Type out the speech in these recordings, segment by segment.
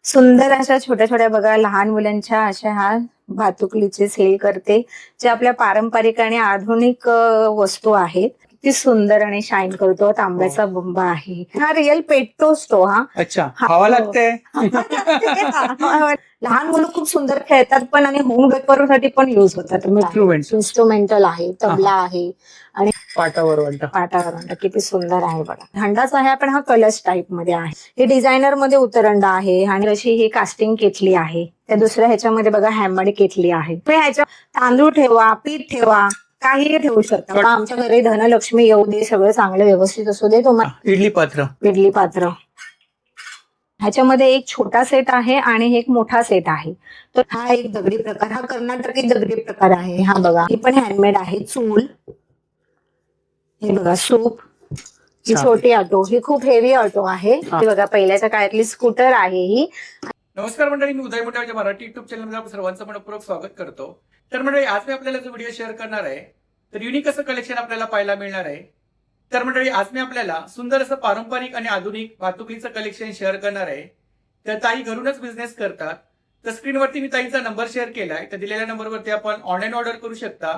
सुंदर अशा छोट्या छोट्या बघा लहान मुलांच्या अशा ह्या भातुकलीचे सेल करते, जे आपल्या पारंपरिक आणि आधुनिक वस्तू आहेत. किती सुंदर आणि शाईन करतो. तांब्याचा बंब आहे हा, रिअल पेटतो असतो हा. अच्छा, हवा लागते. लहान मुलं खूप सुंदर खेळतात पण, आणि होम डेकोरसाठी पण युज होतात. इन्स्ट्रुमेंटल आहे, तबला आहे आणि पाटावर पाटावर किती सुंदर आहे बघा. हंडाच आहे पण हा कलश टाईप मध्ये आहे. हे डिझायनर मध्ये उतरंडा आहे आणि अशी ही कास्टिंग केटली आहे. त्या दुसऱ्या ह्याच्यामध्ये बघा हॅममेड केटली आहे. तुम्ही ह्याच्या तांदूळ ठेवा, पीठ ठेवा, काहीही ठेवू शकता. आमच्या घरी धनलक्ष्मी येऊ दे, सगळं चांगलं व्यवस्थित असू दे. तुम्हाला इडली पात्र ह्याच्यामध्ये एक छोटा सेट आहे आणि एक मोठा सेट आहे. तर हा एक दगडी प्रकार, हा कर्नाटकी दगडी प्रकार आहे. हा बघा, ही पण हँडमेड आहे. चूल, हे बघा सूप, ही छोटी ऑटो, ही खूप हेवी ऑटो आहे. हे बघा पहिल्याच्या काळातली स्कूटर आहे ही. नमस्कार मंडळी, मी उदय मोठ्याच्या मराठी युट्यूब चॅनलमध्ये आपण सर्वांचं मनपूर्वक स्वागत करतो. तर मंडळी, आज मी आपल्याला जो व्हिडिओ शेअर करणार आहे, तर युनिक असं कलेक्शन आपल्याला पाहायला मिळणार आहे. तर मंडळी, आज मी आपल्याला सुंदर असं पारंपरिक आणि आधुनिक भातुकलीचं कलेक्शन शेअर करणार आहे. तर ताई घरूनच बिझनेस करतात. तर स्क्रीनवरती मी ताईंचा नंबर शेअर केलाय, तर दिलेल्या नंबरवरती आपण ऑनलाईन ऑर्डर करू शकता.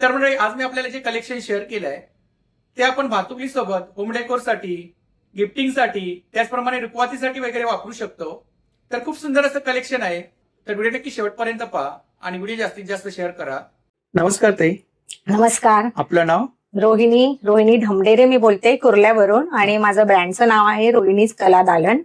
तर मंडळी, आज मी आपल्याला जे कलेक्शन शेअर केलंय ते आपण भातुकली सोबत होम डेकोरसाठी, गिफ्टिंगसाठी, त्याचप्रमाणे रुखवातीसाठी वगैरे वापरू शकतो. तर खूप सुंदर असं कलेक्शन आहे. तर व्हिडिओ नक्की शेवटपर्यंत पहा आणि व्हिडिओ जास्तीत जास्त शेअर करा. नमस्कार ताई. नमस्कार. आपलं नाव? रोहिणी ढमडेरे मी बोलते, कुर्ल्यावरून. आणि माझं ब्रँडचं नाव आहे रोहिणीज कला दालन.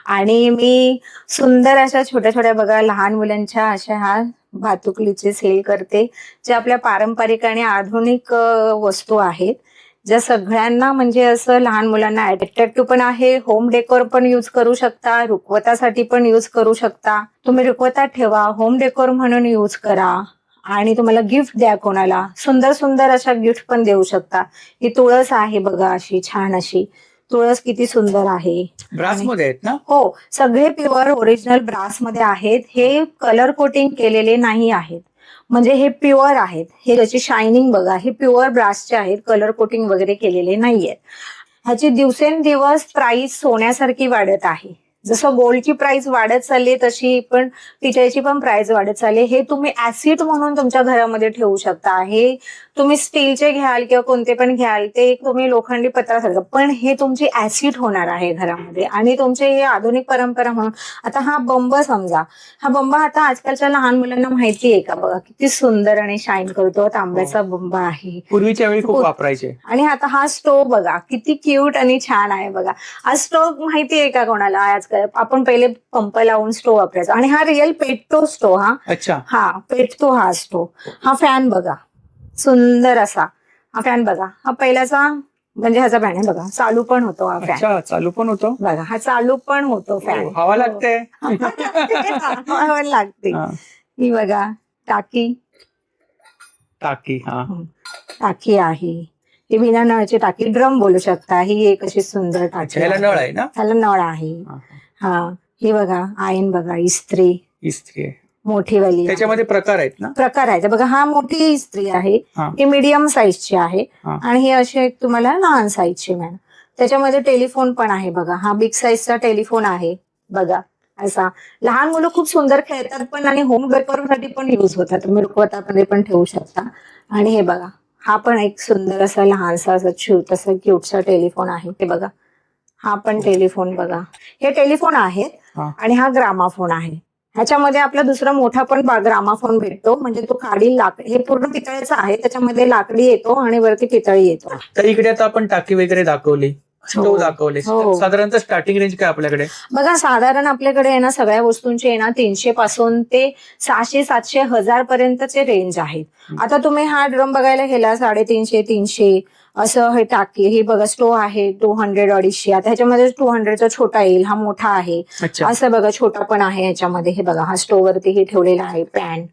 आणि मी सुंदर अशा छोट्या छोट्या बघा लहान मुलांच्या अशा ह्या भातुकलीचे सेल करते, जे आपल्या पारंपरिक आणि आधुनिक वस्तू आहेत, ज्या सगळ्यांना म्हणजे असं लहान मुलांना अट्रॅक्टिव्ह पण आहे. होम डेकोर पण युज करू शकता, रुखवतासाठी पण युज करू शकता. तुम्ही रुखवतात ठेवा, होम डेकोर म्हणून युज करा, आणि तुम्हाला गिफ्ट द्या कोणाला, सुंदर सुंदर अशा गिफ्ट पण देऊ शकता. ही तुळस आहे बघा, अशी छान अशी तुळस किती सुंदर आहे. ब्रास मध्ये आहेत ना? हो, सगळे प्युअर ओरिजिनल ब्रास मध्ये आहेत. हे कलर कोटिंग केलेले नाही आहेत, म्हणजे हे प्युअर आहेत. हे त्याची शायनिंग बघा, हे प्युअर ब्रासचे आहेत, कलर कोटिंग वगैरे केलेले नाहीयेत. ह्याची दिवसेंदिवस प्राइस सोन्यासारखी वाढत आहे. जसं गोल्डची प्राइस वाढत चालली तशी पण पितळेची पण प्राइस वाढत चालली. हे तुम्ही ऍसिड म्हणून तुमच्या घरामध्ये ठेवू शकता. हे तुम्ही स्टीलचे घ्याल किंवा कोणते पण घ्याल, ते तुम्ही लोखंडी पत्रासारखं, पण हे तुमची ऍसिड होणार आहे घरामध्ये. आणि तुमचे हे आधुनिक परंपरा म्हणून. आता हा बंब समजा, हा बंब आता आजकालच्या लहान मुलांना माहिती आहे का? बघा किती सुंदर आणि शाईन करतो. तांब्याचा बंब आहे, पूर्वीच्या वेळी खूप वापरायचे. आणि आता हा स्टोव्ह बघा किती क्यूट आणि छान आहे बघा. हा स्टोव्ह माहिती आहे का कोणाला? आजकाल आपण पहिले पंप लावून स्टोव्ह वापरायचा, आणि हा रिअल पेटतो स्टोव्ह. हा अच्छा, हा पेटतो हा स्टोव्ह. हा फॅन बघा, सुंदर असा हा फॅन बघा. हा पहिल्याचा म्हणजे ह्याचा फॅन आहे बघा, चालू पण होतो हा फॅन. चालू पण होतो बघा, हा चालू पण होतो फॅन. हवा लागते. हवा लागते. ही बघा टाकी टाकी आहे. ही बिना नळची टाकी, ड्रम बोलू शकता. ही एक अशी सुंदर टाकी. ह्याला नळ आहे ना? ह्याला नळ आहे. हा, ही बघा आयन बघा, इस्त्री मोठी वाली. त्याच्यामध्ये प्रकार आहेत ना? प्रकार आहे बघा. हा मोठी इस्त्री आहे, ही मीडियम साईजची आहे, आणि ही अशी एक तुम्हाला लहान साईजची मॅडम. त्याच्यामध्ये टेलिफोन पण आहे बघा. हा बिग साईजचा टेलिफोन आहे बघा. असा लहान मुलं खूप सुंदर खेळतात पण, आणि होम डेकोरसाठी पण युज होतात. तुम्ही रुखवतामध्ये पण ठेवू शकता. आणि हे बघा, हा पण एक सुंदर असा लहानसा असा छोटासा क्यूटसा टेलिफोन आहे. ते बघा, हा पण टेलिफोन बघा. हे टेलिफोन आहेत, आणि हा ग्रामाफोन आहे. ह्याच्यामध्ये आपला दुसरा मोठा पण ग्रामाफोन भेटतो, म्हणजे तो काडी लाकडी, हे पूर्ण पितळेचा आहे, त्याच्यामध्ये लाकडी येतो आणि वरती पितळी येतो. तर इकडे आता आपण टाकी वगैरे दाखवली, स्टोव्ह दाखवले. साधारणतः स्टार्टिंग रेंज काय आपल्याकडे? बघा, साधारण आपल्याकडे आहे ना सगळ्या वस्तूंचे आहे ना 300 पासून ते 600, 700, 1000 पर्यंतचे रेंज आहेत. आता तुम्ही हा ड्रम बघायला गेला 350, 300 असं. हे टाकी, हे बघा स्टोव्ह आहे 200, 250. आता ह्याच्यामध्ये 200चा छोटा येईल, हा मोठा आहे. असं बघा, छोटा पण आहे ह्याच्यामध्ये. हे बघा, हा स्टोव्ह वरती हे ठेवलेला आहे पॅन.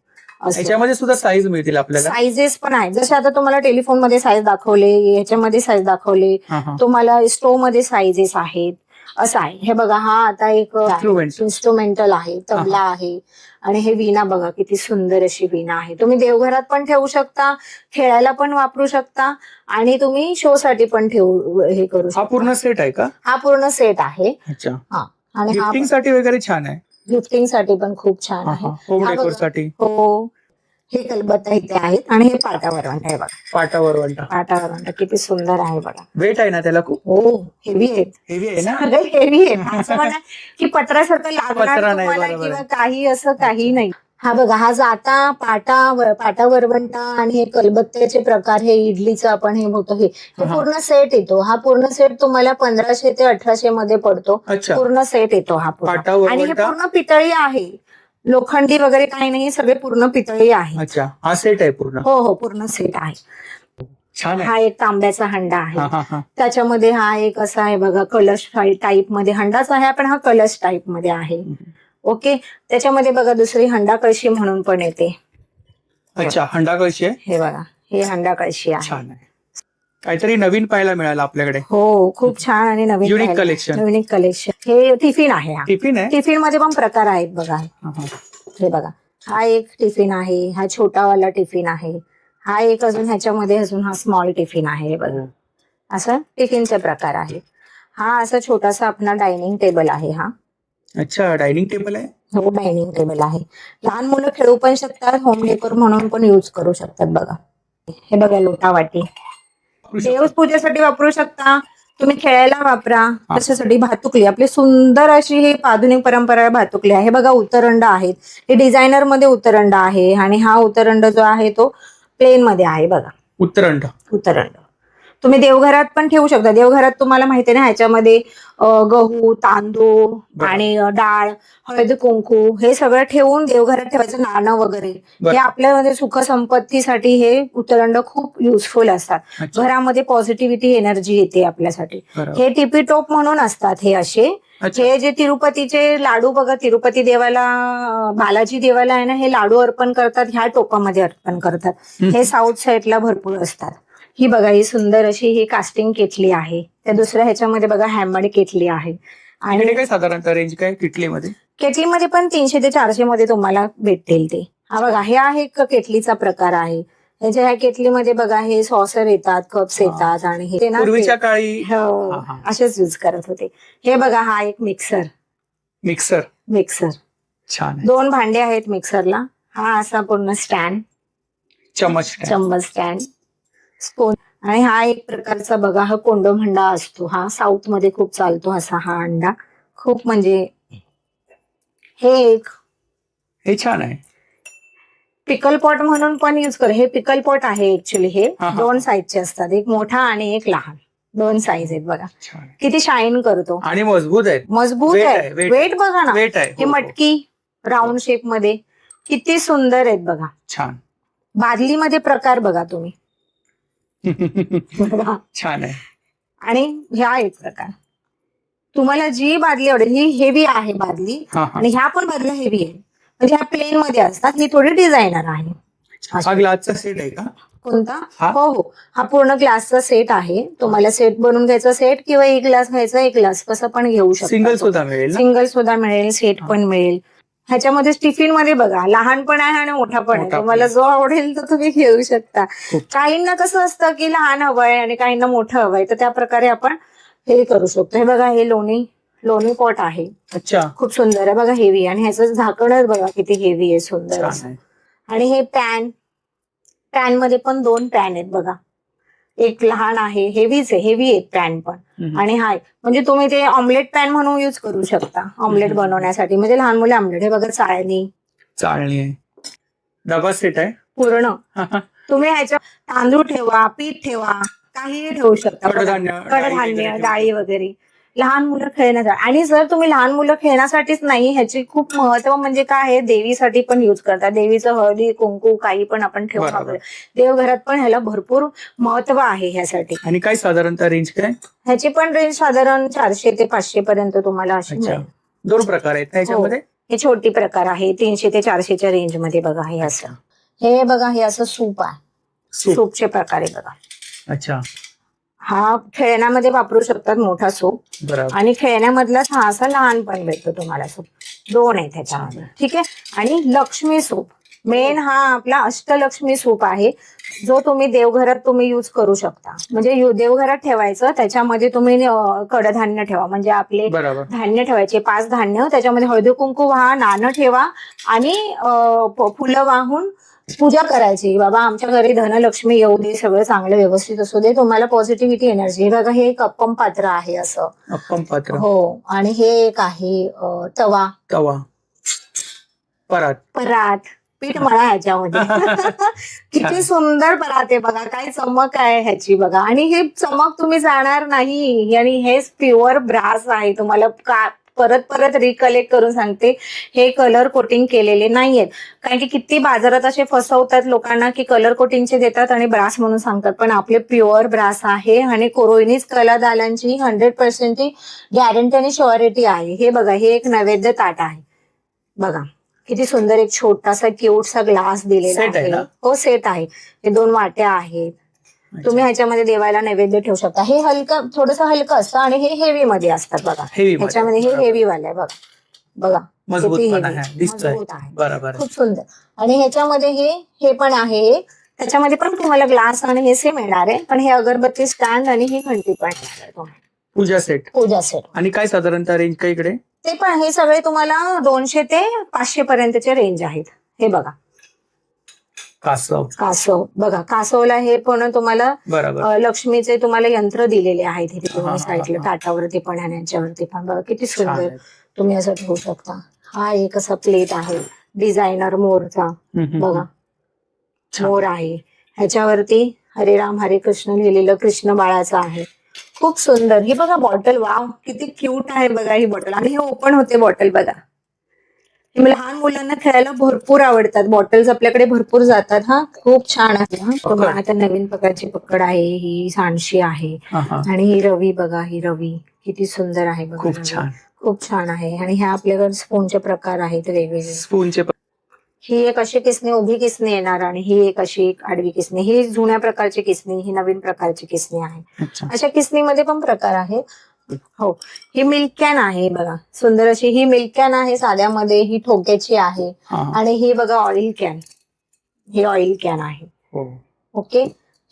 याच्यामध्ये सुद्धा साईज मिळतील आपल्याला? साईजेस पण आहेत, जसे आता तुम्हाला टेलिफोन मध्ये साईज दाखवले, ह्याच्यामध्ये साईज दाखवले, तुम्हाला स्टोव्ह मध्ये साईजेस आहेत. असं आहे. हे बघा, हा आता एक इन्स्ट्रुमेंटल आहे, तबला आहे. आणि हे वीणा बघा, किती सुंदर अशी वीणा आहे. तुम्ही देवघरात पण ठेवू शकता, खेळायला पण वापरू शकता, आणि तुम्ही शो साठी पण हे करू शकता. हा पूर्ण सेट आहे का? हा पूर्ण सेट आहे. अच्छा. हा, आणि गिफ्टिंग साठी वगैरे छान आहे. गिफ्टिंग साठी पण खूप छान आहे. होम हा डेकोर बघा. साठी. हो, हे कलबत्ता इथे आहेत आणि हे पाटावर आहे बघा. पाटावर वंटा. पाटावर किती सुंदर आहे बघा. वेट आहे ना त्याला खूप. हो, हेवी आहेत. हेवी आहे ना. सगळे हेवी आहे. असं म्हणा की पत्रासारखं लागणार पत्रा नाही, तुम्हाला बरोबर किंवा आहे. काही असं काही नाही. हा बघा, हा जाता पाटा वरवंटा आणि हे कलबत्त्याचे प्रकार, हे इडलीचं आपण हे होतं हे पूर्ण सेट येतो. हा पूर्ण सेट तुम्हाला 1500 ते 1800 मध्ये पडतो. अच्छा. पूर्ण सेट येतो हा पूर्ण. पाटा आणि हे वरवंटा. पूर्ण पितळी आहे, लोखंडी वगैरे काही नाही, सगळे पूर्ण पितळी आहे. अच्छा, हा सेट आहे पूर्ण. हो हो, पूर्ण सेट आहे. छान आहे. हा एक तांब्याचा हंडा हा आहे. हा हा. त्याच्यामध्ये हा एक असा आहे बघा, कलश टाईप मध्ये हंडाच आहे, पण हा कलश टाईप मध्ये आहे. ओके. त्याच्यामध्ये बघा दुसरी हंडा कळशी म्हणून पण येते. अच्छा, हंडा कळशी आहे. हे बघा, हे हंडा कळशी आहे. छान आहे. काहीतरी नवीन पाहायला मिळालं आपल्याकडे. हो, खूप छान आणि नवीन युनिक पाहिलं. कलेक्शन. Unique collection. हे टिफिन आहे. हा टिफिन आहे. टिफिन मध्ये पण प्रकार आहेत बघा. हा, हा. हे बघा, हा एक टिफिन आहे, हा छोटावाला टिफिन आहे, हा एक अजून ह्याच्यामध्ये अजून हा स्मॉल टिफिन आहे. हे बघा, असं टिफिनचे प्रकार आहे. हा असा छोटासा आपला डायनिंग टेबल आहे. हा अच्छा, डायनिंग टेबल आहे. हो, डायनिंग टेबल आहे. लहान मुलं खेळू पण शकतात, होम डेकोर म्हणून पण यूज करू शकतात बघा. हे बघा, लोटा वाटी देवपूजेसाठी वापरू शकता तुम्ही, खेळायला वापरा, त्याच्यासाठी भातुकली आपली सुंदर अशी ही आधुनिक परंपरा भातुकली आहे. हे बघा, उतरंड आहेत, हे डिझायनर मध्ये उतरंड आहे आणि हा उतरंड जो आहे तो प्लेन मध्ये आहे बघा. उत्तरंड. उतरंड तुम्ही देवघरात पण ठेवू शकता. देवघरात तुम्हाला माहिती आहे ना, ह्याच्यामध्ये गहू, तांदूळ आणि डाळ, हळद, कुंकू हे सगळं ठेवून देवघरात ठेवायचं, नाणं वगैरे. हे आपल्यामध्ये सुख संपत्तीसाठी हे उतरंड खूप युजफुल असतात. अच्छा. घरामध्ये पॉझिटिव्हिटी एनर्जी येते आपल्यासाठी. बरोबर. हे टिपी टोप म्हणून असतात हे असे. अच्छा. हे जे तिरुपतीचे लाडू बघा, तिरुपती देवाला, बालाजी देवाला आहे ना, हे लाडू अर्पण करतात, ह्या टोपामध्ये अर्पण करतात. हे साऊथ साईडला भरपूर असतात. ही बघा, ही सुंदर अशी ही कास्टिंग केटली आहे. त्या दुसऱ्या ह्याच्यामध्ये बघा हॅमड केटली आहे. आणि काय साधारणतः रेंज काय किटलीमध्ये? केटलीमध्ये पण 300 ते 400 मध्ये तुम्हाला भेटतील ते. हा बघा, हे आहे एक केटलीचा प्रकार आहे. ह्या केटलीमध्ये बघा, हे सॉसर येतात, कप्स येतात आणि हे ना पूर्वीच्या काळी हो असेच यूज करत होते. हे बघा, हा एक मिक्सर. मिक्सर छान आहे. 2 भांडे आहेत मिक्सरला. हा असा पूर्ण स्टँड, चमच स्टँड, स्पून. आणि हा एक प्रकारचा बघा, हा कोंडम हंडा असतो. हा साऊथ मध्ये खूप चालतो असा हा अंडा, खूप म्हणजे. हे छान आहे. पिकल पॉट म्हणून पण यूज कर. हे पिकल पॉट आहे ऍक्च्युली. हे 2 साईजचे असतात, एक मोठा आणि एक लहान. 2 साईज आहेत बघा. किती शाईन करतो आणि मजबूत आहे. आहे. वेट बघा ना. वेट आहे. हे मटकी राऊंड शेप मध्ये किती सुंदर आहेत बघा. छान. बादलीमध्ये प्रकार बघा तुम्ही. छान आहे. आणि ह्या एक प्रकार, तुम्हाला जी बादली आवडेल, ही हेवी आहे बादली आणि ह्या पण बादल्या हेवी आहे. म्हणजे ह्या प्लेन मध्ये असतात, ही थोडी डिझायनर आहे. हा ग्लासचा सेट आहे का? कोणता? हो हो, हा पूर्ण ग्लासचा सेट आहे. तुम्हाला सेट बनवून घ्यायचा, सेट किंवा एक ग्लास घ्यायचा, एक ग्लास कसं पण घेऊ शकता. सिंगल सुद्धा मिळेल. सिंगल सुद्धा मिळेल, सेट पण मिळेल. ह्याच्यामध्ये टिफिन मध्ये बघा, लहान पण आहे आणि मोठा पण आहे. तुम्हाला जो आवडेल तो तुम्ही घेऊ शकता. काहींना कसं असतं की लहान हवंय आणि काहींना मोठं हवंय, तर त्या प्रकारे आपण हे करू शकतो. हे बघा, हे लोणी पॉट आहे. अच्छा, खूप सुंदर आहे बघा, हेवी. आणि ह्याचं झाकणच बघा किती हेवी आहे, सुंदर असं. आणि हे पॅन मध्ये पण 2 पॅन आहेत बघा. एक लहान आहे, हेवी आहेत पॅन पण. आणि हाय म्हणजे तुम्ही ते ऑमलेट पॅन म्हणून यूज करू शकता, ऑमलेट बनवण्यासाठी. म्हणजे लहान मुले ऑमलेट. हे बघा, चाळणी आहे, डबा सेट आहे पूर्ण. तुम्ही ह्याच्या तांदूळ ठेवा, पीठ ठेवा, काहीही ठेवू शकता. कडधान्य, डाळी वगैरे. लहान मुलं खेळण्यासाठी. आणि जर तुम्ही लहान मुलं खेळण्यासाठीच नाही, ह्याची खूप महत्व म्हणजे काय आहे, देवीसाठी पण यूज करतात. देवीचं हळदी कुंकू काही पण आपण ठेवू शकतो. देवघरात पण ह्याला भरपूर महत्व आहे ह्यासाठी. आणि काय साधारणतः रेंज काय? ह्याची पण रेंज साधारण 400 ते 500 पर्यंत तुम्हाला अशी मिळेल. 2 प्रकार आहेत ह्याच्यामध्ये. हे छोटी प्रकार आहे, 300 ते 400च्या रेंज मध्ये बघा. हे असं, हे बघा, हे असं सूप आहे. सूपचे प्रकार आहे बघा. अच्छा, हा खेळण्यामध्ये वापरू शकतात, मोठा सूप. आणि खेळण्यामधलाच हा असा लहान पण भेटतो तुम्हाला सूप. 2 आहेत ह्याच्यामध्ये. ठीक आहे. आणि लक्ष्मी सूप, मेन हा आपला अष्टलक्ष्मी सूप आहे, जो तुम्ही देवघरात तुम्ही युज करू शकता. म्हणजे देवघरात ठेवायचं, त्याच्यामध्ये तुम्ही कडधान्य ठेवा, म्हणजे आपले बरोबर. धान्य ठेवायचे 5 धान्य, त्याच्यामध्ये हळदी कुंकू व्हा, नाणं ठेवा आणि फुलं वाहून पूजा करायची. बाबा आमच्या घरी धनलक्ष्मी येऊ दे, सगळं चांगलं व्यवस्थित असू दे, तुम्हाला पॉझिटिव्हिटी एनर्जी. बघा हे एक अप्पम पात्र आहे असं. अप्पम पात्र. हो. आणि हे एक आहे तवा परात. पीठ मळा ह्याच्यामध्ये. किती सुंदर परात आहे बघा, काय चमक आहे ह्याची बघा. आणि हे चमक तुम्ही जाणार नाही. आणि हे प्युअर ब्रास आहे. तुम्हाला परत परत रिकलेक्ट करून सांगते, हे कलर कोटिंग केलेले नाहीयेत. कारण की किती बाजारात असे फसवतात लोकांना की कलर कोटिंगचे देतात आणि ब्रास म्हणून सांगतात, पण आपले प्युअर ब्रास आहे. आणि कोरोइनीज कलादालांची 100% गॅरंटी आणि शुअरिटी आहे. हे बघा, हे एक नैवेद्य ताट आहे बघा, किती सुंदर. एक छोटासा क्यूटसा ग्लास दिलेला सेट आहे आहे. ना? हो, सेट आहे. हे 2 वाट्या आहेत. तुम्ही ह्याच्यामध्ये देवाला नैवेद्य ठेवू शकता. हे हलकं, थोडंसं हलकं असतं आणि हे हेवी मध्ये असतात बघा. ह्याच्यामध्ये हे हेवी वाला आहे बघा. बघा मजबूत किती पण heavy. आहे, दिसतंय. मजबूत आहे. बरोबर. खूप सुंदर. आणि ह्याच्यामध्ये हे पण आहे. त्याच्यामध्ये पण तुम्हाला ग्लास आणि हे सेम येणार आहे, पण हे अगरबत्ती स्टँड आणि ही घंटी पण येणार आहे तुम्हाला. पूजा सेट. आणि काय साधारणतः रेंज काय इकडे? ते पण हे सगळे तुम्हाला 200 ते 500 पर्यंतचे रेंज आहेत. हे बघा कासव बघा, कासवला हे पण तुम्हाला लक्ष्मीचे तुम्हाला यंत्र दिलेले आहेत. हे तुम्ही साईडला ताटावरती पण आणि याच्यावरती पण बघा किती सुंदर तुम्ही असं ठेवू शकता. हा एक असा प्लेट आहे डिझायनर मोरचा बघा, मोर आहे. ह्याच्यावरती हरे राम हरे कृष्ण लिहिलेलं कृष्ण बाळाचं आहे. खूप सुंदर. ही बघा बॉटल, वाव किती क्यूट आहे बघा ही बॉटल. आणि हे ओपन होते बॉटल बघा. लहान मुलांना खेळायला भरपूर आवडतात. बॉटल्स आपल्याकडे भरपूर जातात. हा खूप छान आहे. हा आता नवीन प्रकारची पकड आहे. ही सांडशी आहे. आणि ही रवी बघा, ही रवी किती सुंदर आहे बघा. खूप छान आहे. आणि ह्या आपल्याकडे स्पूनचे प्रकार आहेत वेगवेगळे. ही एक अशी किसणी, उभी किसणी येणार आणि ही एक अशी आडवी किसणी. ही जुन्या प्रकारची किसणी, ही नवीन प्रकारची किसणी आहे. अशा किसणीमध्ये पण प्रकार आहेत. हो, ही मिल्क कॅन आहे बघा, सुंदर अशी. ही मिल्क कॅन आहे साध्यामध्ये, ही ठोक्याची आहे. आणि ही बघा oil can, he oil can आहे. ओके.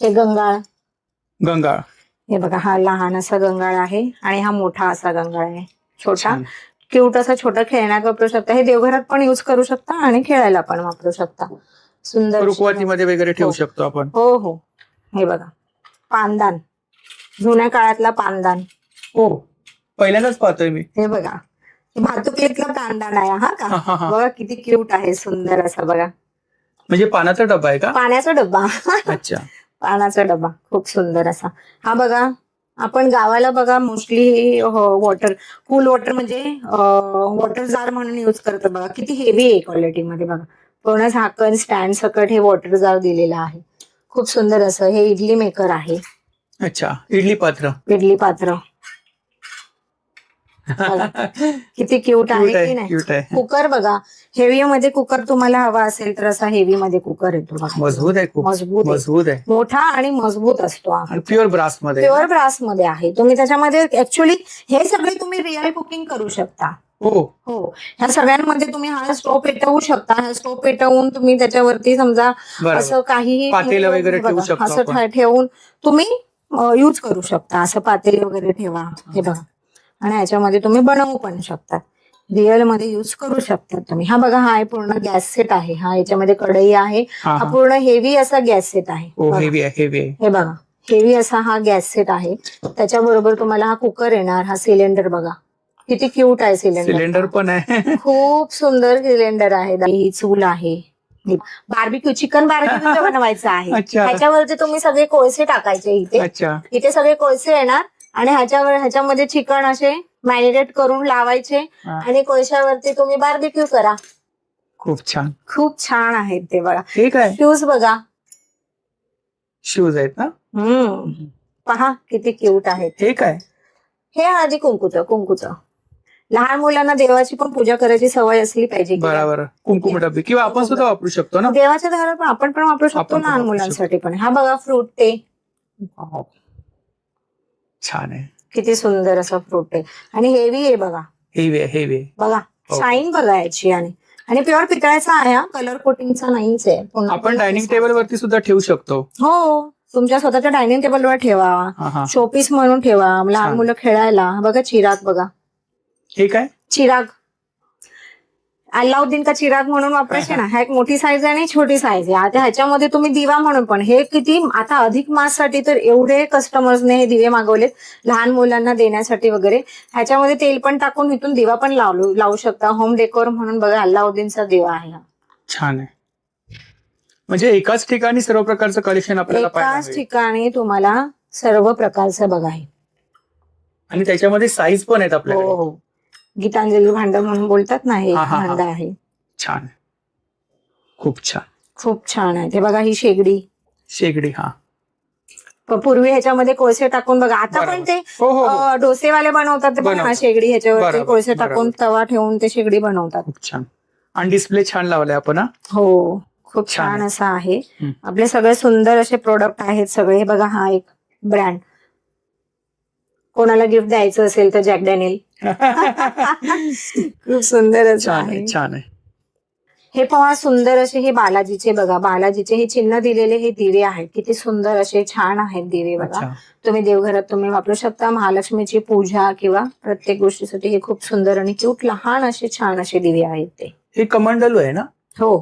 हे गंगाळ, हे बघा, हा लहान असा गंगाळ आहे आणि हा मोठा असा गंगाळ आहे. छोटा क्यूट असा, छोटा खेळण्यात वापरू शकता. हे देवघरात पण युज करू शकता आणि खेळायला पण वापरू शकता. सुंदर रुखवतीमध्ये वगैरे ठेवू शकतो आपण. हो हो. हे बघा पानदान, जुन्या काळातला पानदान. हो, पहिल्यांदाच पाहतोय मी. हे बघा, भातुकलीतला पानदान आहे हा का. बघा किती क्यूट आहे, सुंदर असा बघा. म्हणजे पाण्याचा डब्बा आहे का? पाण्याचा डब्बा. अच्छा. पाण्याचा डब्बा खूप सुंदर असा. हा बघा, आपण गावाला बघा मोस्टली वॉटर, कूल वॉटर म्हणजे वॉटर जार म्हणून युज करतो बघा. किती हेवी आहे क्वालिटी मध्ये बघा. पूर्ण झाकण स्टँड सकट हे वॉटर जार दिलेलं आहे. खूप सुंदर असं. हे इडली मेकर आहे. अच्छा, इडली पात्र. किती क्यूट आहे की नाही. कुकर बघा, हेवी मध्ये कुकर तुम्हाला हवा असेल तर असा हेवी मध्ये कुकर येतो बघा. मजबूत आहे, मोठा आणि मजबूत असतो. प्युअर ब्रास मध्ये आहे. तुम्ही त्याच्यामध्ये ऍक्च्युली हे सगळे तुम्ही रिअल कुकिंग करू शकता. हो, ह्या सगळ्यांमध्ये तुम्ही हा स्टोव पेटवू शकता. हा स्टोव पेटवून तुम्ही त्याच्यावरती समजा असं काहीही पातेलं वगैरे ठेवू शकतो, असं ठेवून तुम्ही युज करू शकता. असं पातेले वगैरे ठेवा. हे बघा, आणि याच्यामध्ये तुम्ही बनवू पण शकता. रिअल मध्ये युज करू शकता तुम्ही. हा बघा, हा पूर्ण गॅस सेट आहे. हा याच्यामध्ये कढई आहे. हा पूर्ण हेवी असा गॅस सेट आहे. हे बघा, हेवी असा हा गॅस सेट आहे. त्याच्याबरोबर तुम्हाला हा कुकर येणार. हा सिलेंडर बघा, किती क्यूट आहे सिलेंडर पण आहे. खूप सुंदर सिलेंडर आहे. ही चूल आहे. बार्बिक्यू, चिकन बार्बिक्यू बनवायचं आहे. ह्याच्यावरती तुम्ही सगळे कोळसे टाकायचे. इथे सगळे कोळसे येणार आणि ह्याच्यामध्ये चिकन असे मॅरिनेट करून लावायचे आणि कोळशावरती तुम्ही बार्बिक्यू करा. खूप छान आहेत ते बघा. हे काय, शूज बघा, शूज आहेत ना. पहा किती क्यूट आहेत. हे काय, हे हळदी कुंकूचं. लहान मुलांना देवाची पण पूजा करायची सवय असली पाहिजे. बरोबर. कुंकुम डब्बी किंवा आपण सुद्धा वापरू शकतो ना. देवाच्या दारात पण आपण पण वापरू शकतो, लहान मुलांसाठी पण. हा बघा फ्रूट ते छान आहे, किती सुंदर असं फ्रूट आहे. आणि हेवी आहे बघा, हेवी बघा शाईन बघा याची. आणि आणि प्युअर पितळाचा आहे हा, कलर कोटिंगचा नाहीच आहे. पुन्हा आपण डायनिंग टेबल वरती सुद्धा ठेवू शकतो. हो, तुमच्या स्वतःच्या डायनिंग टेबलवर ठेवा, हा हा. शोपीस म्हणून ठेवा, लहान छान. मुलं खेळायला. बघा चिराग बघा, हे काय? चिराग अल्लाउद्दीन का चिराग म्हणून वापरायचे ना. ह्या एक मोठी साईज आहे आणि छोटी साईज आहे. आता ह्याच्यामध्ये तुम्ही दिवा म्हणून पण हे किती आता अधिक माससाठी तर एवढे कस्टमर्सने हे दिवे मागवलेत लहान मुलांना देण्यासाठी वगैरे. ह्याच्यामध्ये तेल पण टाकून इथून दिवा पण लावू शकता. होम डेकोर म्हणून बघा अल्लाउद्दीनचा दिवा आहे हा. छान आहे. म्हणजे एकाच ठिकाणी सर्व प्रकारचं कलेक्शन आपल्याला पाहायला एकाच मिळेल. ठिकाणी तुम्हाला सर्व प्रकारचं बघा आहे. आणि त्याच्यामध्ये साईज पण आहेत आपल्याकडे. हो, गीतांजली भांड म्हणून बोलतात ना, हे हा, हा, हा. भांड आहे. छान, खूप छान. खूप छान आहे ते बघा. ही शेगडी शेगडी. हा, पूर्वी ह्याच्यामध्ये कोळसे टाकून बघा, आता बरोबर. पण ते हो हो हो. डोसेवाले बनवतात ते बघा ना, बनवतात. शेगडी ह्याच्यावरती बरोबर, कोळसे टाकून बरोबर. तवा ठेवून ते शेगडी बनवतात. खूप छान. आणि डिस्प्ले छान लावलाय आपण. हा? हो, खूप छान छान आहे. असा आहे. हम्म. आपले सगळे सुंदर असे प्रोडक्ट आहेत सगळे. हे बघा, हा एक ब्रँड, कोणाला गिफ्ट द्यायचं असेल तर जॅक डॅनियल. खूप सुंदर असं छान आहे. आहे, छान आहे. हे पहा, सुंदर असे हे बालाजीचे बघा, बालाजीचे हे चिन्ह दिलेले हे दिवे आहेत. किती सुंदर असे छान आहेत दिवे बघा. अच्छा. तुम्ही देवघरात तुम्ही वापरू शकता. महालक्ष्मीची पूजा किंवा प्रत्येक गोष्टीसाठी हे खूप सुंदर आणि क्यूट लहान असे छान असे दिवे आहेत ते. हे कमंडलू आहे ना? हो,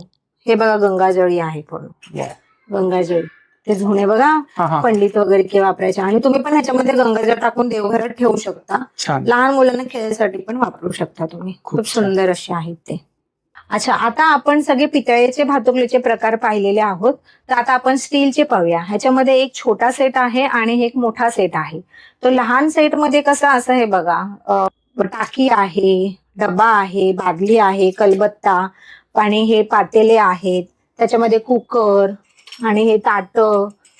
हे बघा गंगाजळी आहे पूर्ण. गंगाजळी ते जुने बघा, हा हा. पंडित वगैरे के वापरायचे. आणि तुम्ही पण ह्याच्यामध्ये गंगाजळ टाकून देवघरात ठेवू शकता. छान. लहान मुलांना खेळायसाठी पण वापरू शकता तुम्ही. खूप खूप छान. सुंदर असे आहेत ते. अच्छा, आता आपण सगळे पितळेचे भातुकलीचे प्रकार पाहिलेले आहोत. तर आता आपण स्टीलचे पाहूया. ह्याच्यामध्ये एक छोटा सेट आहे आणि एक मोठा सेट आहे. तो लहान सेट मध्ये कसं असं हे बघा, टाकी आहे, डब्बा आहे, बादली आहे, कलबत्ता आणि हे पातेले आहेत. त्याच्यामध्ये कुकर आणि हे ताट,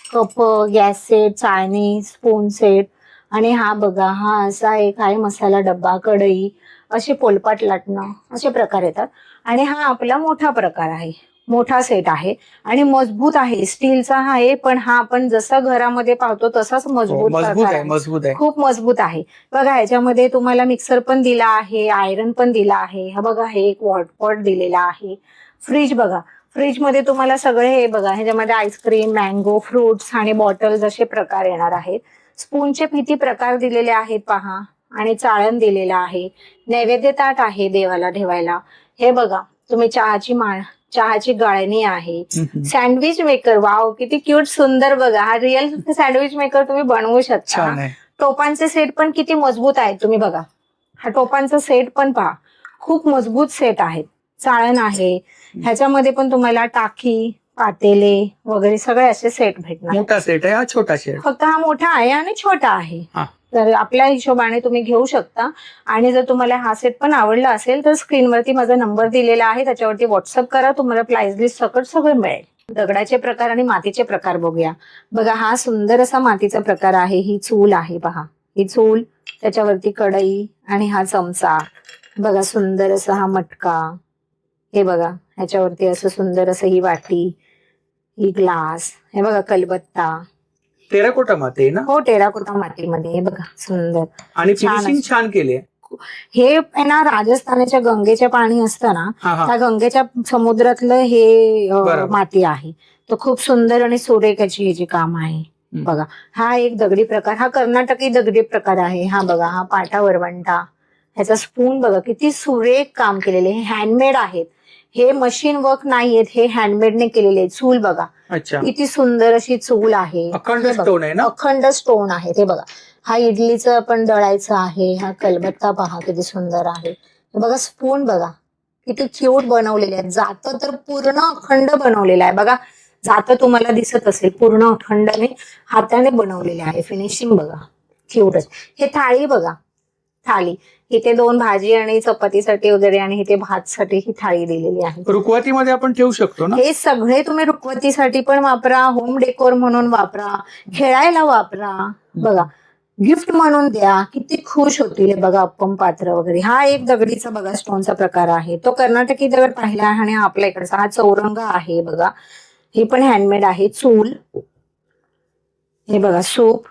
कप, गॅस सेट, चाळणी, स्पून सेट. आणि हा बघा, हा असा एक आहे मसाला डब्बा, कढई, असे पोलपाट लाटणं, असे प्रकार येतात. आणि हा आपला मोठा प्रकार आहे, मोठा सेट आहे आणि मजबूत आहे. स्टीलचा आहे, पण हा आपण जसा घरामध्ये पाहतो तसाच हो, मजबूत मजबूत प्रकार आहे, आहे. मजबूत आहे. खूप मजबूत आहे बघा. ह्याच्यामध्ये तुम्हाला मिक्सर पण दिला आहे, आयरन पण दिला आहे. हा बघा, हे एक वॉटपॉट दिलेला आहे. फ्रीज बघा, फ्रीज मध्ये तुम्हाला सगळे हे बघा, ह्याच्यामध्ये आईस्क्रीम, मँगो, फ्रुट्स आणि बॉटल्स असे प्रकार येणार आहेत. स्पूनचे किती प्रकार दिलेले आहेत पहा. आणि चाळण दिलेला आहे. नैवेद्य ताट आहे देवाला ठेवायला. हे बघा, तुम्ही चहाची गाळणी आहे. सँडविच मेकर, वाव किती क्यूट सुंदर बघा. हा रिअल सँडविच मेकर तुम्ही बनवू शकता. छान आहे. टोपांचे सेट पण किती मजबूत आहेत तुम्ही बघा. हा टोपांचा सेट पण पहा, खूप मजबूत सेट आहेत. चाळण आहे. ह्याच्यामध्ये पण तुम्हाला टाकी, पातेले वगैरे सगळे असे सेट भेटणार. मोठा सेट आहे, हा छोटा सेट. फक्त हा मोठा आहे आणि छोटा आहे. हा. तर आपल्या हिशोबाने तुम्ही घेऊ शकता. आणि जर तुम्हाला हा सेट पण आवडला असेल तर स्क्रीनवरती माझा नंबर दिलेला आहे, त्याच्यावरती व्हॉट्सअप करा. तुम्हाला प्राइस लिस्ट सकट सगळं मिळेल. दगडाचे प्रकार आणि मातीचे प्रकार बघूया. बघा, हा सुंदर असा मातीचा प्रकार आहे. ही चूल आहे पहा, ही चूल, त्याच्यावरती कढई आणि हा चमचा बघा, सुंदर असा हा मटका. हे बघा, ह्याच्यावरती असं सुंदर असं ही वाटी, ही ग्लास. हे बघा, कलबत्ता. टेराकोटा माती आहे ना? हो, टेराकोटा मातीमध्ये. हे बघा, सुंदर. आणि छान फिनिशिंग असं. छान केली आहे. हे आहे ना, राजस्थानाच्या गंगेच्या पाणी असतं ना, हा हा. त्या गंगेच्या समुद्रातलं हे बरोबर. माती आहे. तर खूप सुंदर आणि सुरेखाची हे जे काम आहे बघा. हा एक दगडी प्रकार, हा कर्नाटकी दगडी प्रकार आहे. हा बघा, हा पाटा वरवंटा. ह्याचा स्पून बघा, किती सुरेख काम केलेले. हे हँडमेड आहेत. हे मशीन वर्क नाहीयेत, हे हँडमेडने केलेले. चूल बघा, अच्छा. किती सुंदर अशी चूल आहे. अखंड हे बघा, स्टोन आहे ना? अखंड स्टोन आहे. ते बघा, हा इडलीचं आपण दळायचं आहे. हा कलबत्ता पहा, किती सुंदर आहे. हे बघा, स्पून बघा, किती क्यूट बनवलेले आहेत. जातं तर पूर्ण अखंड बनवलेलं आहे बघा. जातं तुम्हाला दिसत असेल, पूर्ण अखंडने हाताने बनवलेले आहे. फिनिशिंग बघा, क्यूटच. हे थाळी बघा, थाळी. इथे 2 भाजी आणि चपातीसाठी वगैरे आणि इथे भातसाठी ही थाळी दिलेली आहे. रुखवतीमध्ये आपण ठेवू शकतो ना? हे सगळे तुम्ही रुखवतीसाठी पण वापरा, होम डेकोर म्हणून वापरा, खेळायला वापरा. बघा, गिफ्ट म्हणून द्या, किती खुश होतील. हे बघा, अप्पम पात्र वगैरे. हा एक दगडीचा बघा स्टोनचा प्रकार आहे. तो कर्नाटकी दगड पाहिला आहे आणि आपल्या इकडचा हा चौरंग आहे बघा. हे पण हँडमेड आहे. चूल, हे बघा, सूप,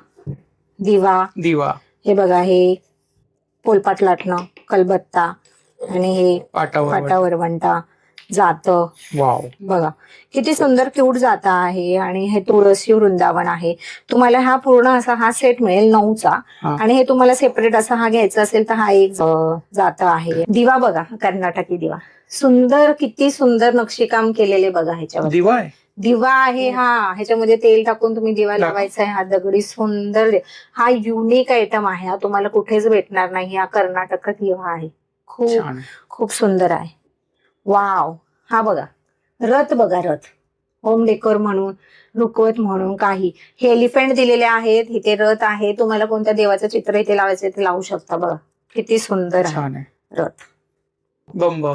दिवा. हे बघा, हे पोलपाट लाटणं, कलबत्ता आणि हे पाटा वरवंटा. जातं. वाव. बघा किती सुंदर क्यूट जाता आहे आणि हे तुळशी वृंदावन आहे. तुम्हाला हा पूर्ण असा हा सेट मिळेल 9चा हा. आणि हे तुम्हाला सेपरेट असा हा घ्यायचा असेल तर हा एक जाता आहे. दिवा बघा, कर्नाटकी दिवा सुंदर, किती सुंदर नक्षीकाम केलेले बघा ह्याच्यावर. दिवा आहे. दिवा आहे हा, ह्याच्यामध्ये तेल टाकून तुम्ही दिवा लावायचा आहे. हा दगडी सुंदर, हा युनिक आयटम आहे. हा तुम्हाला कुठेच भेटणार नाही. हा कर्नाटक दिवा आहे. खूप छान. खूप सुंदर आहे. वाव. हा बघा रथ, बघा रथ, होम डेकोर म्हणून, रुकवत म्हणून काही. हे एलिफंट दिलेले आहेत, इथे रथ आहे. तुम्हाला कोणत्या देवाचं चित्र इथे लावायचं ते लावू शकता. बघा किती सुंदर आहे छान आहे. रथ. बंब.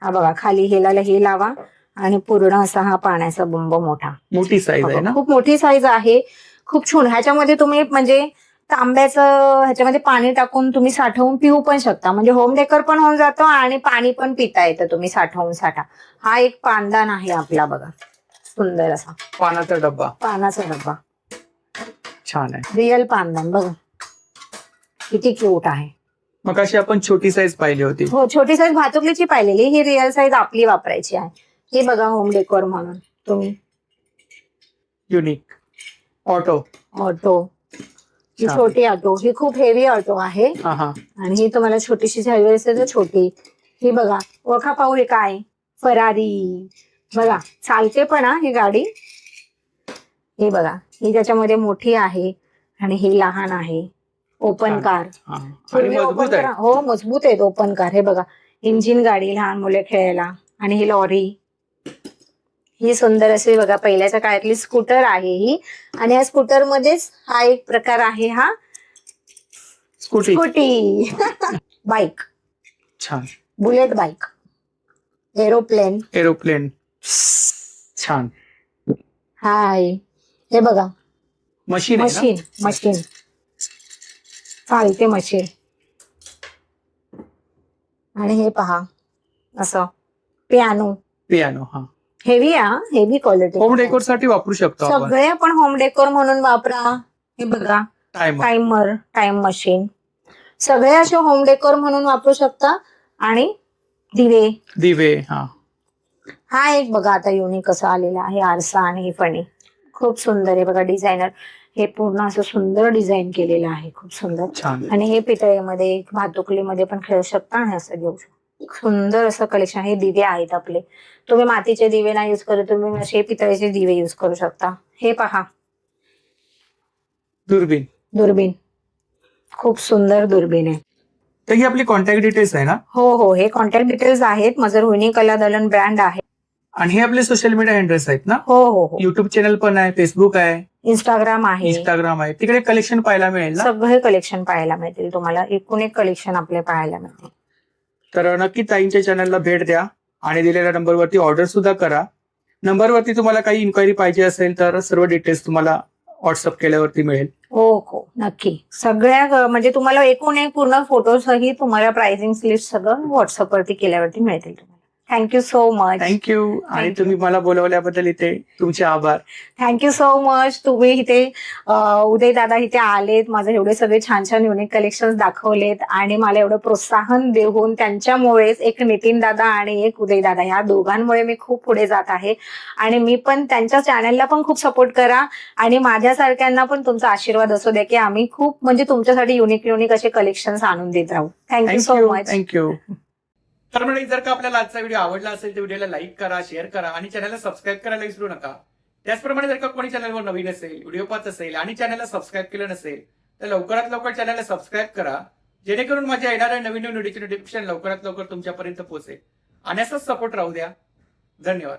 हा बघा खाली हे लावा आणि पूर्ण असा हा पाण्याचा बंब मोठा. मोठी साईज आहे ना. खूप मोठी साईज आहे. खूप छान. ह्याच्यामध्ये तुम्ही म्हणजे तांब्याचं ह्याच्यामध्ये पाणी टाकून तुम्ही साठवून पिऊ पण शकता. म्हणजे होम डेकर पण होऊन जातो आणि पाणी पण पिता येतं तुम्ही साठवून. हा एक पानदान आहे आपला, बघा सुंदर असा पानाचा डब्बा. पानाचा डब्बा. छान आहे. रिअल पानदान बघा किती क्यूट आहे. मग अशी आपण छोटी साईज पाहिली होती. हो, छोटी साईज भातुकलीची पाहिलेली, ही रिअल साईज आपली वापरायची आहे. हे बघा होम डेकोर म्हणून तुम्ही. Unique auto. ही छोटी ऑटो, ही खूप हेवी ऑटो आहे. आणि ही तुम्हाला छोटीशी हवी असेल तर छोटी. ही बघा ओळखा पाहू, हे काय फरारी. बघा चालते पण ही गाडी. हे बघा ही त्याच्यामध्ये मोठी आहे आणि ही लहान आहे. Open car. हो, मजबूत आहेत ओपन कार. हे बघा इंजिन गाडी, लहान मुले खेळायला. आणि ही लॉरी, ही सुंदर अशी बघा पहिल्याच्या काळातली स्कूटर आहे ही. आणि या स्कूटर मध्येच हा एक प्रकार आहे, हा स्कूटी. बाईक. छान. Bullet bike. एरोप्लेन. छान. हाय. हे बघा मशीन. चालते मशीन. आणि हे पहा असं पियानो. हा. Heavy quality. होम डेकोर साठी वापरू शकतो आपण. सगळे आपण होम डेकोर म्हणून वापरा. हे बघा टाइम मशीन. सगळे असे होम डेकोर म्हणून वापरू शकता. आणि दिवे. हा एक बघा आता युनिक असं आलेला आहे आरसा. आणि हे फणी खूप सुंदर आहे बघा. डिझायनर हे पूर्ण असं सुंदर डिझाईन केलेलं आहे, खूप सुंदर. आणि हे पितळेमध्ये, भातुकलीमध्ये पण खेळू शकता आणि असं घेऊ शकता. सुंदर असं कलेक्शन. हे दिवे आहेत आपले. तुम्ही मातीचे दिवे नाही युज करू, तुम्ही असे पितळेचे दिवे युज करू शकता. हे पहा दुर्बीण. खूप सुंदर दुर्बीण आहे. तर ही आपली कॉन्टॅक्ट डिटेल्स आहे ना. हो, हे कॉन्टॅक्ट डिटेल्स आहेत. माझं रोहिणी कला दलन ब्रँड आहे. आणि हे आपले सोशल मीडिया हँडल्स आहेत ना. हो. युट्यूब चॅनल पण आहे, फेसबुक आहे, इंस्टाग्राम आहे. तिकडे कलेक्शन पाहायला मिळेल ना. सगळे कलेक्शन पाहायला मिळतील तुम्हाला. एकूण एक कलेक्शन आपले पाहायला मिळतील. तर नक्की ताईंच्या चॅनलला भेट द्या आणि दिलेल्या नंबरवरती ऑर्डर सुद्धा करा. नंबरवरती तुम्हाला काही इन्क्वायरी पाहिजे असेल तर सर्व डिटेल्स तुम्हाला व्हॉट्सअप केल्यावरती मिळेल. हो नक्की. सगळ्या म्हणजे तुम्हाला एकूण एक पूर्ण फोटो सहित तुम्हाला प्राइसिंग लिस्ट सगळं व्हॉट्सअप वरती केल्यावरती मिळतील तुम्हाला. Thank you so much. थँक्यू. आणि तुम्ही मला बोलवल्याबद्दल इथे तुमचे आभार. Thank you so much. तुम्ही इथे उदय दादा इथे आलेत, माझे एवढे सगळे छान छान युनिक कलेक्शन दाखवलेत आणि मला एवढं प्रोत्साहन देऊन, त्यांच्यामुळेच एक नितीन दादा आणि एक उदय दादा या दोघांमुळे मी खूप पुढे जात आहे. आणि मी पण त्यांच्या चॅनलला पण खूप सपोर्ट करा आणि माझ्यासारख्यांना पण तुमचा आशीर्वाद असू द्या की आम्ही खूप म्हणजे तुमच्यासाठी युनिक असे कलेक्शन आणून देत राहू. Thank you so much. थँक्यू. तर म्हणजे जर का आपल्याला आजचा व्हिडिओ आवडला असेल तर व्हिडिओला लाईक करा, शेअर करा आणि चॅनलला सबस्क्राईब करायला विसरू नका. त्याचप्रमाणे जर का कोणी चॅनलवर नवीन असेल, व्हिडिओ पाहत असेल आणि चॅनलला सबस्क्राईब केलं नसेल तर लवकरात लवकर चॅनलला सबस्क्राईब करा, जेणेकरून माझ्या येणाऱ्या नवीन व्हिडिओची नोटिफिकेशन लवकरात लवकर तुमच्यापर्यंत पोहोचेल. आणि असंच सपोर्ट राहू द्या. धन्यवाद.